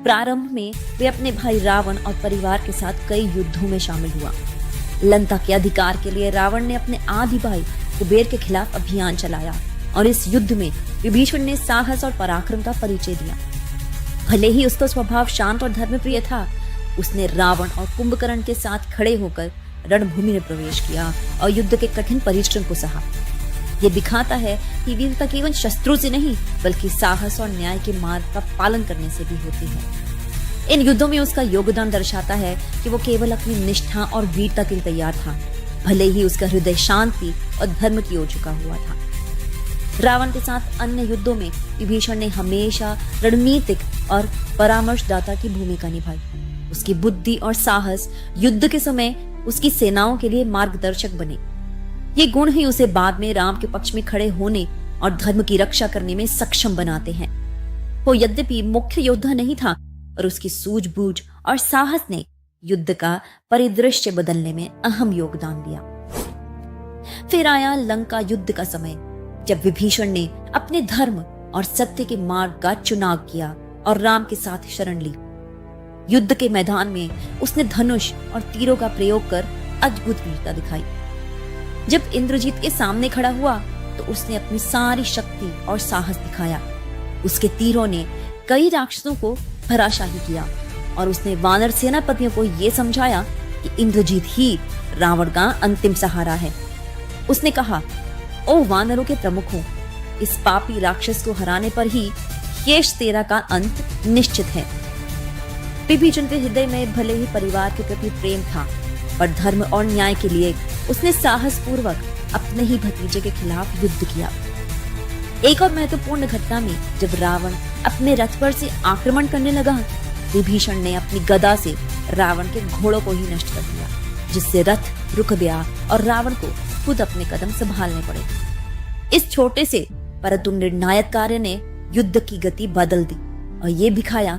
प्रारंभ में वे अपने भाई रावण और परिवार के साथ कई युद्धों में शामिल हुआ। लंका के अधिकार के लिए रावण ने अपने आदि भाई कुबेर के खिलाफ अभियान चलाया और इस युद्ध में विभीषण ने साहस और पराक्रम का परिचय दिया। भले ही उसका स्वभाव शांत और धर्मप्रिय था, उसने रावण और कुंभकर्ण के साथ खड़े होकर रणभूमि में प्रवेश किया और युद्ध के कठिन परिश्रम को सहा। ये दिखाता है कि वीरता केवल शस्त्रों से नहीं बल्कि साहस और न्याय के मार्ग का पालन करने से भी होती है। इन युद्धों में उसका योगदान दर्शाता है कि वो केवल अपनी निष्ठा और वीरता के लिए तैयार था, भले ही उसका हृदय शांति और धर्म की ओर झुका हुआ था। रावण के साथ अन्य युद्धों में विभीषण ने हमेशा रणनीतिक और परामर्शदाता की भूमिका निभाई। उसकी बुद्धि और साहस युद्ध के समय उसकी सेनाओं के लिए मार्गदर्शक बने। ये गुण ही उसे बाद में राम के पक्ष में खड़े होने और धर्म की रक्षा करने में सक्षम बनाते हैं। वो यद्यपि मुख्य योद्धा नहीं था, और उसकी सूझबूझ और साहस ने युद्ध का परिदृश्य बदलने में अहम योगदान दिया। फिर आया लंका युद्ध का समय, जब विभीषण ने अपने धर्म और सत्य के मार्ग का चुनाव किया और राम के साथ शरण ली। युद्ध के मैदान में उसने धनुष और तीरों का प्रयोग कर अद्भुत वीरता दिखाई। जब इंद्रजीत के सामने खड़ा हुआ तो उसने अपनी सारी शक्ति और साहस दिखाया। उसके तीरों ने कई राक्षसों को धराशाही किया और उसने वानर सेनापतियों को यह समझाया कि इंद्रजीत ही रावण का अंतिम सहारा है। उसने कहा, ओ वानरों के प्रमुखों, इस पापी राक्षस को हराने पर ही यश तेरा का अंत निश्चित है। विभीषण के हृदय में भले ही परिवार के प्रति प्रेम था, पर धर्म और न्याय के लिए उसने साहस पूर्वक अपने ही भतीजे के खिलाफ युद्ध किया। एक और महत्वपूर्ण घटना में जब रावण अपने रथ पर से आक्रमण करने लगा, विभीषण ने अपनी गदा से रावण के घोड़ों को ही नष्ट कर दिया, जिससे रथ रुक गया और रावण को खुद अपने कदम संभालने पड़े। इस छोटे से परंतु निर्णायक कार्य ने युद्ध की गति बदल दी और ये दिखाया